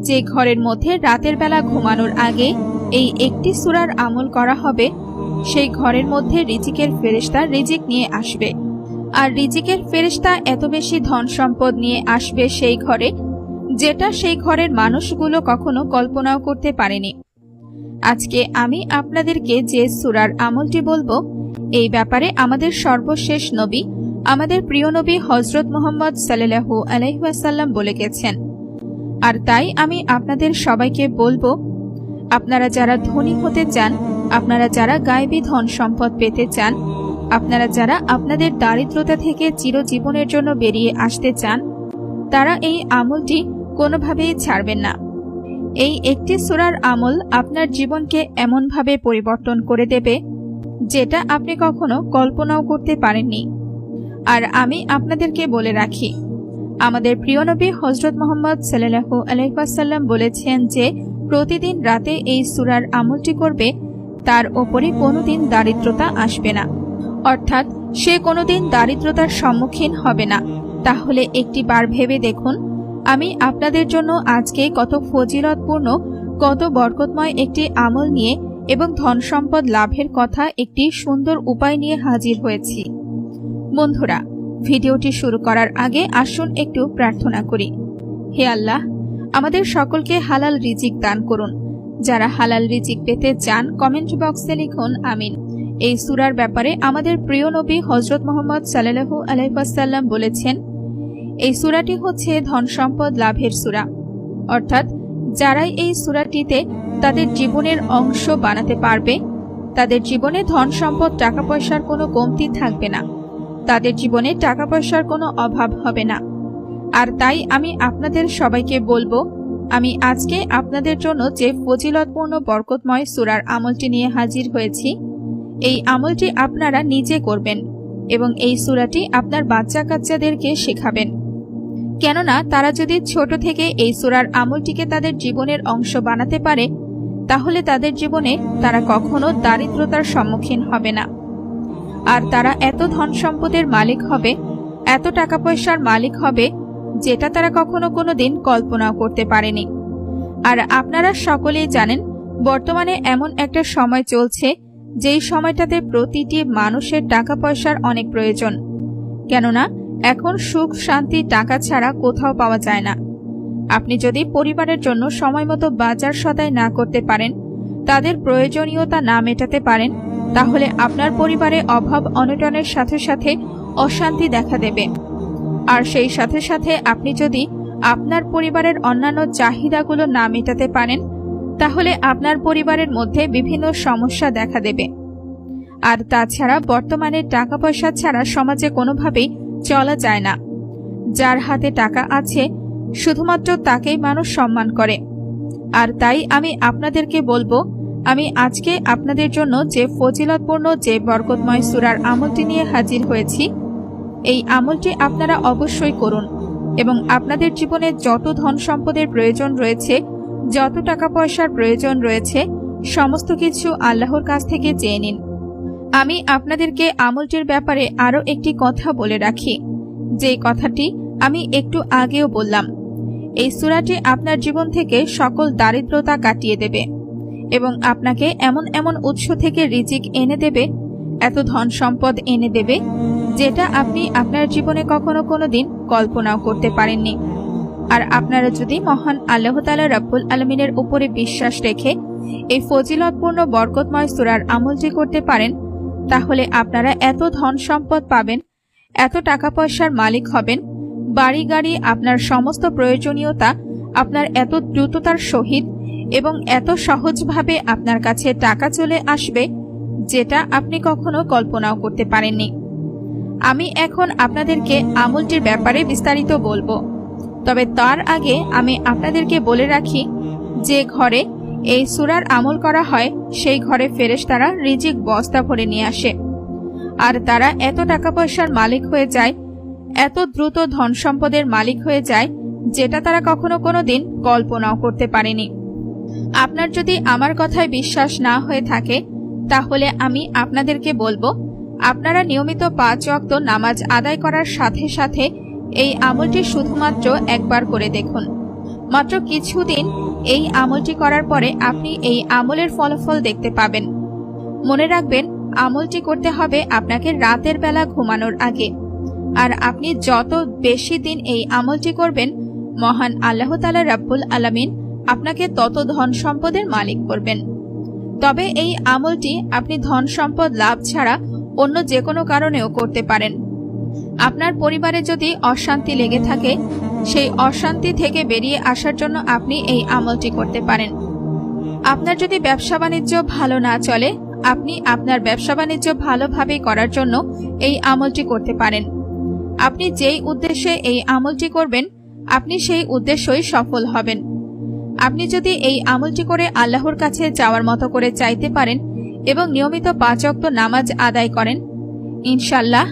যে ঘরের মধ্যে রাতের বেলা ঘুমানোর আগে এই একটি সূরার আমল করা হবে, সেই ঘরের মধ্যে রিজিকের ফেরেশতা রিজিক নিয়ে আসবে। আর রিজিকের ফেরেশতা এত বেশি ধন সম্পদ নিয়ে আসবে সেই ঘরে, যেটা সেই ঘরের মানুষগুলো কখনো কল্পনাও করতে পারেনি। আজকে আমি আপনাদেরকে যে সূরার আমলটি বলবো, এই ব্যাপারে আমাদের সর্বশেষ নবী, আমাদের প্রিয় নবী হযরত মুহাম্মদ সাল্লাল্লাহু আলাইহি ওয়াসাল্লাম বলে গেছেন। আর তাই আমি আপনাদের সবাইকে বলবো, আপনারা যারা ধনী হতে চান, আপনারা যারা গায়েবী ধন সম্পদ পেতে চান, আপনারা যারা আপনাদের দারিদ্রতা থেকে চিরজীবনের জন্য বেরিয়ে আসতে চান, তারা এই আমলটি কোনোভাবেই ছাড়বেন না। এই একটি সূরার আমল আপনার জীবনকে এমনভাবে পরিবর্তন করে দেবে, যেটা আপনি কখনো কল্পনাও করতে পারেননি। আর আমি আপনাদেরকে বলে রাখি, আমাদের প্রিয় নবী হযরত মুহাম্মদ সাল্লাল্লাহু আলাইহি ওয়াসাল্লাম বলেছেন যে প্রতিদিন রাতে এই সূরার আমলটি করবে, তার ওপরে কোনোদিন দারিদ্রতা আসবে না, অর্থাৎ সে কোনোদিন দারিদ্রতার সম্মুখীন হবে না। তাহলে একটি বার ভেবে দেখুন, আমি আপনাদের জন্য আজকে কত ফজিলতপূর্ণ, কত বরকতময় একটি আমল নিয়ে এবং ধন সম্পদ লাভের কথা একটি সুন্দর উপায় নিয়ে হাজির হয়েছি। বন্ধুরা, ভিডিওটি শুরু করার আগে আসুন একটু প্রার্থনা করি। হে আল্লাহ, আমাদের সকলকে হালাল রিজিক দান করুন। যারা হালাল রিজিক পেতে চান, কমেন্ট বক্সে লিখুন আমিন। এই সূরার ব্যাপারে আমাদের প্রিয় নবী হযরত মুহাম্মদ সাল্লাল্লাহু আলাইহি ওয়াসাল্লাম বলেছেন, এই সূরাটি হচ্ছে ধন সম্পদ লাভের সূরা, অর্থাৎ যারাই এই সূরাটিতে তাদের জীবনের অংশ বানাতে পারবে, তাদের জীবনে ধন সম্পদ টাকা পয়সার কোনো কমতি থাকবে না, তাদের জীবনে টাকা পয়সার কোনো অভাব হবে না। আর তাই আমি আপনাদের সবাইকে বলবো, আমি আজকে আপনাদের জন্য যে ফজিলতপূর্ণ বরকতময় সূরার আমলটি নিয়ে হাজির হয়েছি, এই আমলটি আপনারা নিজে করবেন এবং এই সূরাটি আপনার বাচ্চা কাচ্চাদেরকে শেখাবেন। কেননা তারা যদি ছোট থেকে এই সূরার আমলটিকে তাদের জীবনের অংশ বানাতে পারে, তাহলে তাদের জীবনে তারা কখনো দারিদ্রতার সম্মুখীন হবে না। আর তারা এত ধন সম্পদের মালিক হবে, এত টাকা পয়সার মালিক হবে, যেটা তারা কখনো কোনোদিন কল্পনাও করতে পারেনি। আর আপনারা সকলেই জানেন, বর্তমানে এমন একটা সময় চলছে, যেই সময়টাতে প্রতিটি মানুষের টাকা পয়সার অনেক প্রয়োজন। কেননা এখন সুখ শান্তি টাকা ছাড়া কোথাও পাওয়া যায় না। আপনি যদি পরিবারের জন্য সময় মতো বাজার সদাই না করতে পারেন, তাদের প্রয়োজনীয়তা না মেটাতে পারেন, তাহলে আপনার পরিবারে অভাব অনটনের সাথে সাথে অশান্তি দেখা দেবে। আর সেই সাথে সাথে আপনি যদি আপনার পরিবারের অন্যান্য চাহিদাগুলো না মেটাতে পারেন, তাহলে আপনার পরিবারের মধ্যে বিভিন্ন সমস্যা দেখা দেবে। আর তাছাড়া বর্তমানে টাকা পয়সা ছাড়া সমাজে কোনোভাবেই চলা যায় না। যার হাতে টাকা আছে শুধুমাত্র তাকেই মানুষ সম্মান করে। আর তাই আমি আপনাদেরকে বলবো, আমি আজকে আপনাদের জন্য যে ফজিলতপূর্ণ, যে বরকতময় সূরার আমলটি নিয়ে হাজির হয়েছি, এই আমলটি আপনারা অবশ্যই করুন এবং আপনাদের জীবনে যত ধন সম্পদের প্রয়োজন রয়েছে, যত টাকা পয়সার প্রয়োজন রয়েছে, সমস্ত কিছু আল্লাহর কাছ থেকে চেয়ে নিন। আমি আপনাদেরকে আমলটির ব্যাপারে আরও একটি কথা বলে রাখি, যে কথাটি আমি একটু আগেও বললাম। এই সূরাটি আপনার জীবন থেকে সকল দারিদ্রতা কাটিয়ে দেবে এবং আপনাকে এমন এমন উৎস থেকে রিজিক এনে দেবে, এত ধন সম্পদ এনে দেবে, যেটা আপনি আপনার জীবনে কখনো কোনোদিন কল্পনাও করতে পারেননি। আর আপনারা যদি মহান আল্লাহ তাআলা রাব্বুল আলামিনের উপরে বিশ্বাস রেখে এই ফজিলতপূর্ণ বরকতময় সূরার আমলটি করতে পারেন, তাহলে আপনারা এত ধন সম্পদ পাবেন, এত টাকা পয়সার মালিক হবেন, বাড়ি গাড়ি, আপনার সমস্ত প্রয়োজনীয়তা আপনার এত দ্রুততার সহিত এবং এত সহজভাবে আপনার কাছে টাকা চলে আসবে, যেটা আপনি কখনো কল্পনাও করতে পারেননি। আমি এখন আপনাদেরকে আমলটির ব্যাপারে বিস্তারিত বলবো, তবে তার আগে আমি আপনাদেরকে বলে রাখি, যে ঘরে এই সূরার আমল করা হয়, সেই ঘরে ফেরেশতারা রিজিক বস্তা ভরে নিয়ে আসে। আর তারা এত টাকা পয়সার মালিক হয়ে যায়, এত দ্রুত ধন সম্পদের মালিক হয়ে যায়, যেটা তারা কখনো কোনোদিন কল্পনাও করতে পারেনি। আপনার যদি আমার কথায় বিশ্বাস না হয়ে থাকে, তাহলে আমি আপনাদেরকে বলবো, আপনারা নিয়মিত 5 ওয়াক্ত নামাজ আদায় করার সাথে সাথে এই আমলটি শুধুমাত্র একবার করে দেখুন। মাত্র কিছুদিন এই আমলটি করার পরে আপনি এই আমলের ফলাফল দেখতে পাবেন। মনে রাখবেন, আমলটি করতে হবে আপনাকে রাতের বেলা ঘুমানোর আগে। আর আপনি যত বেশি দিন এই আমলটি করবেন, মহান আল্লাহ তাআলা রাব্বুল আলামিন আপনাকে তত ধন সম্পদের মালিক করবেন। তবে এই আমলটি আপনি ধন সম্পদ লাভ ছাড়া অন্য যে কোনো কারণেও করতে পারেন। আপনার পরিবারে যদি অশান্তি লেগে থাকে, সেই অশান্তি থেকে বেরিয়ে আসার জন্য আপনি এই আমলটি করতে পারেন। আপনার যদি ব্যবসা বাণিজ্য ভালো না চলে, আপনি আপনার ব্যবসা বাণিজ্য ভালোভাবে করার জন্য এই আমলটি করতে পারেন। আপনি যেই উদ্দেশ্যে এই আমলটি করবেন, আপনি সেই উদ্দেশ্যই সফল হবেন। আপনি যদি এই আমলটি করে আল্লাহর কাছে যাওয়ার মতো করে চাইতে পারেন এবং নিয়মিত 5 ওয়াক্ত নামাজ আদায় করেন, ইনশাআল্লাহ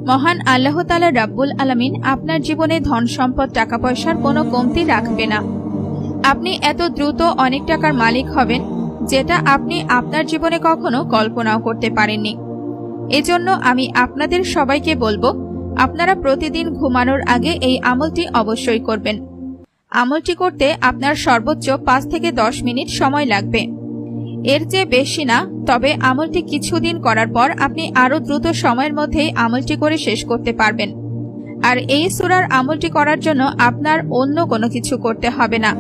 মহান আল্লাহ তাআলা রাব্বুল আলামিন আপনার জীবনে ধন সম্পদ টাকা পয়সার কোনো কমতি রাখবে না। আপনি এত দ্রুত অনেক টাকার মালিক হবেন, যেটা আপনি আপনার জীবনে কখনো কল্পনাও করতে পারেননি। এজন্য আমি আপনাদের সবাইকে বলবো, আপনারা প্রতিদিন ঘুমানোর আগে এই আমলটি অবশ্যই করবেন। আমলটি করতে আপনার সর্বোচ্চ 5 থেকে 10 মিনিট সময় লাগবে, এর চেয়ে বেশি না। তবে আমলটি কিছুদিন করার পর আপনি আরো দ্রুত সময়ের মধ্যেই আমলটি করে শেষ করতে পারবেন। আর এই সূরার আমলটি করার জন্য আপনার অন্য কোনো কিছু করতে হবে না।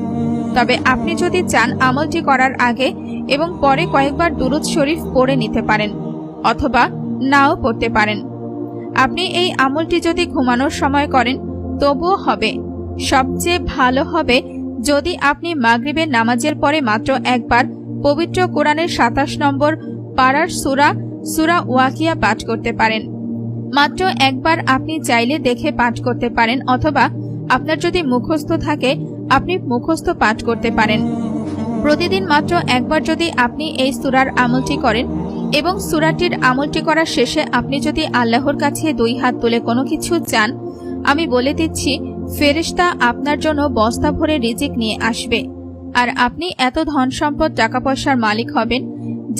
তবে আপনি যদি চান, আমলটি করার আগে এবং পরে কয়েকবার দুরূদ শরীফ পড়ে নিতে পারেন, অথবা নাও পড়তে পারেন। আপনি এই আমলটি যদি ঘুমানোর সময় করেন তবুও হবে। সবচেয়ে ভালো হবে যদি আপনি মাগরিবের নামাজের পরে মাত্র একবার পবিত্র কোরআনের 27 নম্বর পারার সূরা ওয়াকিয়া পাঠ করতে পারেন। মাত্র একবার আপনি চাইলে দেখে পাঠ করতে পারেন, অথবা আপনার যদি মুখস্থ থাকে আপনি মুখস্থ পাঠ করতে পারেন। প্রতিদিন মাত্র একবার যদি আপনি এই সূরার আমলটি করেন এবং সূরাটির আমলটি করার শেষে আপনি যদি আল্লাহর কাছে 2 হাত তুলে কোনো কিছু চান, আমি বলে দিচ্ছি, ফেরেশতা আপনার জন্য বস্তা ভরে রিজিক নিয়ে আসবে। আর আপনি এত ধন সম্পদ টাকা পয়সার মালিক হবেন,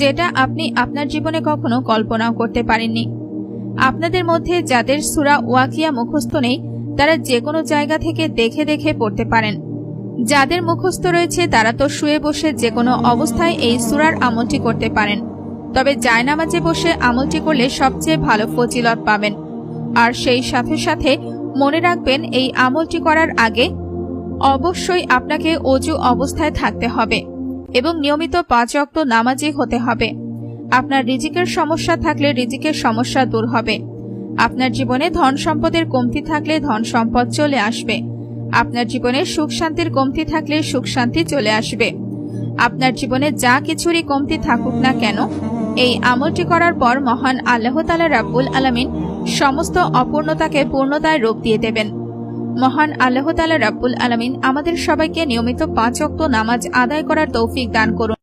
যেটা আপনি আপনার জীবনে কখনো কল্পনাও করতে পারেননি। আপনাদের মধ্যে যাদের সূরা ওয়াকিয়া মুখস্থ নেই, তারা যে কোনো জায়গা থেকে দেখে দেখে পড়তে পারেন। যাদের মুখস্থ রয়েছে তারা তো শুয়ে বসে যে কোনো অবস্থায় এই সূরার আমলটি করতে পারেন। তবে জায়নামাজে বসে আমলটি করলে সবচেয়ে ভালো ফজিলত পাবেন। আর সেই সাথে সাথে মনে রাখবেন, এই আমলটি করার আগে অবশ্যই আপনাকে ওযু অবস্থায় থাকতে হবে এবং নিয়মিত 5 ওয়াক্ত নামাজি হতে হবে। আপনার রিজিকের সমস্যা থাকলে রিজিকের সমস্যা দূর হবে। আপনার জীবনে ধন সম্পদের কমতি থাকলে ধন সম্পদ চলে আসবে। আপনার জীবনে সুখ শান্তির কমতি থাকলে সুখ শান্তি চলে আসবে। আপনার জীবনে যা কিছুরই কমতি থাকুক না কেন, এই আমলটি করার পর মহান আল্লাহ তাআলা রাব্বুল আলামিন সমস্ত অপূর্ণতাকে পূর্ণতায় রূপ দিয়ে দেবেন। মহান আল্লাহ তাআলা রাব্বুল আলামিন আমাদের সবাইকে নিয়মিত 5 ওয়াক্ত নামাজ আদায় করার তৌফিক দান করুন।